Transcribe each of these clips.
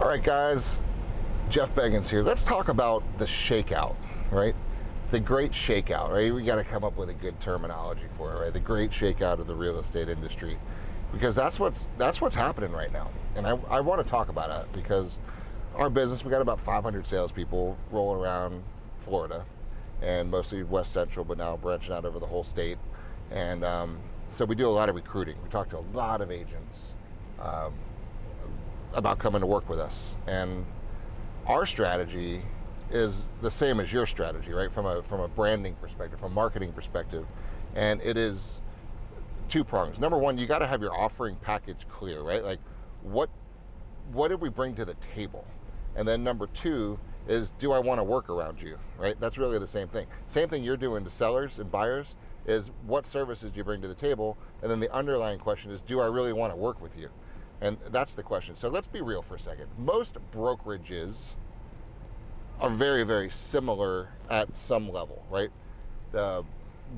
All right, guys, Jeff Beggins here. Let's talk about the shakeout, right? The great shakeout, right? We got to come up with a good terminology for it, right? The great shakeout of the real estate industry, because that's what's happening right now. And I want to talk about it because our business, we got about 500 salespeople rolling around Florida, and mostly West Central, but now branching out over the whole state. And so we do a lot of recruiting. We talk to a lot of agents about coming to work with us, and our strategy is the same as your strategy, right? From a branding perspective, from a marketing perspective, and it is two prongs. Number one, you got to have your offering package clear, right? Like what did we bring to the table? And then number two is, do I want to work around you, right? That's really the same thing. Same thing you're doing to sellers and buyers is, what services do you bring to the table? And then the underlying question is, do I really want to work with you? And that's the question. So let's be real for a second. Most brokerages are very, very similar at some level, right? The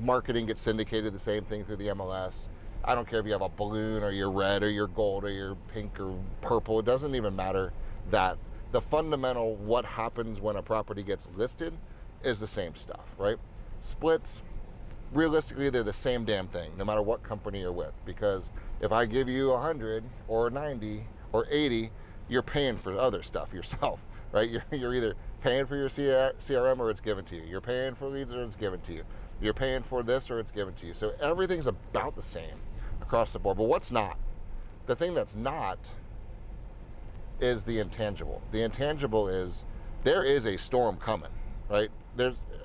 marketing gets syndicated the same thing through the MLS. I don't care if you have a balloon or you're red or you're gold or you're pink or purple. It doesn't even matter. That the fundamental what happens when a property gets listed is the same stuff, right? Splits, realistically, they're the same damn thing, no matter what company you're with. Because if I give you 100 or 90 or 80, you're paying for other stuff yourself, right? You're either paying for your CRM or it's given to you. You're paying for leads or it's given to you. You're paying for this or it's given to you. So everything's about the same across the board. But what's not? The thing that's not is the intangible. The intangible is, there is a storm coming, right?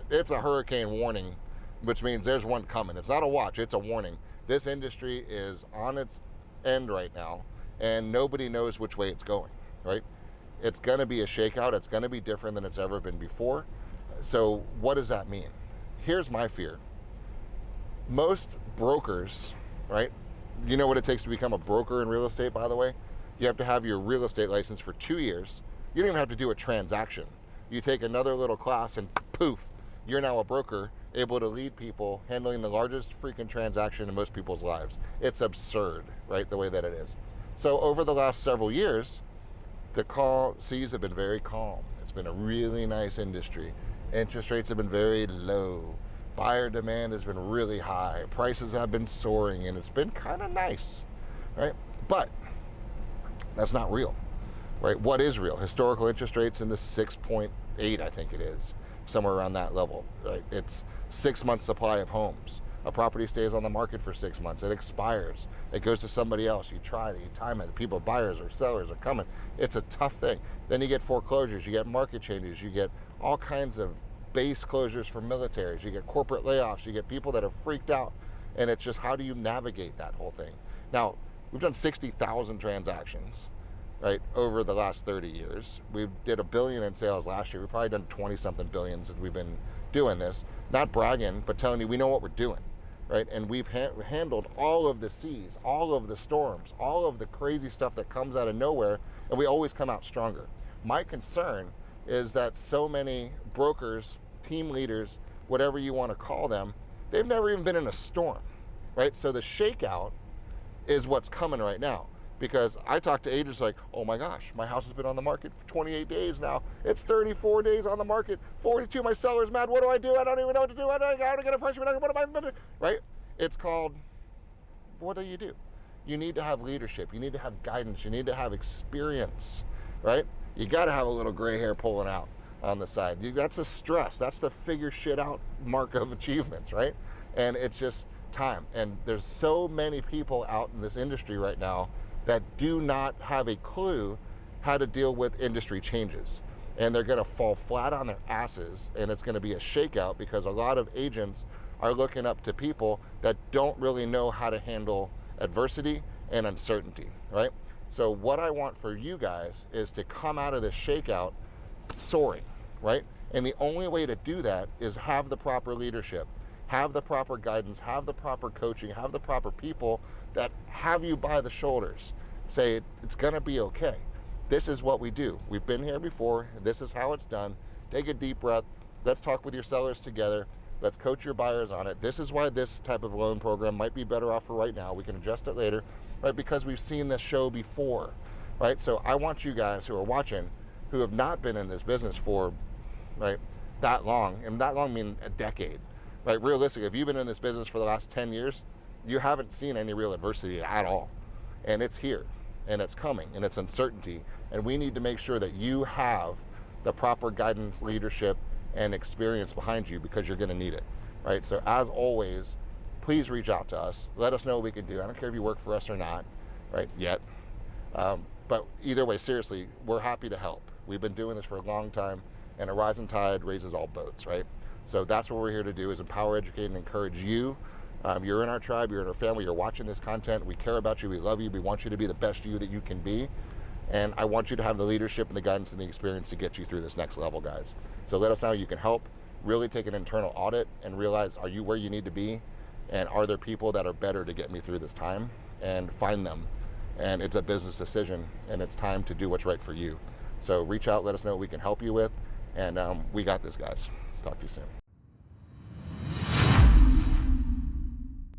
It's a hurricane warning, which means there's one coming. It's not a watch, it's a warning. This industry is on its end right now, and nobody knows which way it's going, right? It's gonna be a shakeout. It's gonna be different than it's ever been before. So what does that mean? Here's my fear. Most brokers, right? You know what it takes to become a broker in real estate, by the way? You have to have your real estate license for 2 years. You don't even have to do a transaction. You take another little class and poof, you're now a broker, able to lead people, handling the largest freaking transaction in most people's lives. It's absurd, right, the way that it is. So over the last several years, the seas have been very calm. It's been a really nice industry. Interest rates have been very low. Buyer demand has been really high. Prices have been soaring, and it's been kind of nice, right? But that's not real, right? What is real? Historical interest rates in the 6.8, I think it is, somewhere around that level, right? It's 6 months supply of homes. A property stays on the market for 6 months. It expires. It goes to somebody else. You try it, you time it. People, buyers or sellers are coming. It's a tough thing. Then you get foreclosures. You get market changes. You get all kinds of base closures for militaries. You get corporate layoffs. You get people that are freaked out. And it's just, how do you navigate that whole thing? Now, we've done 60,000 transactions, right, over the last 30 years. We did $1 billion in sales last year. We've probably done 20-something billions since we've been doing this. Not bragging, but telling you we know what we're doing, right? And we've handled all of the seas, all of the storms, all of the crazy stuff that comes out of nowhere, and we always come out stronger. My concern is that so many brokers, team leaders, whatever you want to call them, they've never even been in a storm, right? So the shakeout is what's coming right now. Because I talk to agents like, oh my gosh, my house has been on the market for 28 days now. It's 34 days on the market. 42, my seller's mad. What do? I don't even know what to do. I don't get a price. What am I going to do? Right? It's called, what do? You need to have leadership. You need to have guidance. You need to have experience, right? You got to have a little gray hair pulling out on the side. That's a stress. That's the figure shit out mark of achievements, right? And it's just time. And there's so many people out in this industry right now that do not have a clue how to deal with industry changes. And they're gonna fall flat on their asses, and it's gonna be a shakeout because a lot of agents are looking up to people that don't really know how to handle adversity and uncertainty, right? So what I want for you guys is to come out of this shakeout soaring, right? And the only way to do that is have the proper leadership, have the proper guidance, have the proper coaching, have the proper people that have you by the shoulders. Say, it's gonna be okay. This is what we do. We've been here before. This is how it's done. Take a deep breath. Let's talk with your sellers together. Let's coach your buyers on it. This is why this type of loan program might be better off for right now. We can adjust it later, right? Because we've seen this show before, right? So I want you guys who are watching, who have not been in this business for, right, that long, and that long mean a decade, right? Realistically, if you've been in this business for the last 10 years, you haven't seen any real adversity at all. And it's here, and it's coming, and it's uncertainty. And we need to make sure that you have the proper guidance, leadership, and experience behind you, because you're gonna need it, right? So as always, please reach out to us. Let us know what we can do. I don't care if you work for us or not, right, yet. But either way, seriously, we're happy to help. We've been doing this for a long time, and a rising tide raises all boats, right? So that's what we're here to do, is empower, educate, and encourage you. You're in our tribe, you're in our family, you're watching this content. We care about you, we love you, we want you to be the best you that you can be. And I want you to have the leadership and the guidance and the experience to get you through this next level, guys. So let us know how you can help. Really take an internal audit and realize, are you where you need to be? And are there people that are better to get me through this time? And find them. And it's a business decision, and it's time to do what's right for you. So reach out, let us know what we can help you with, and we got this, guys. Talk to you soon.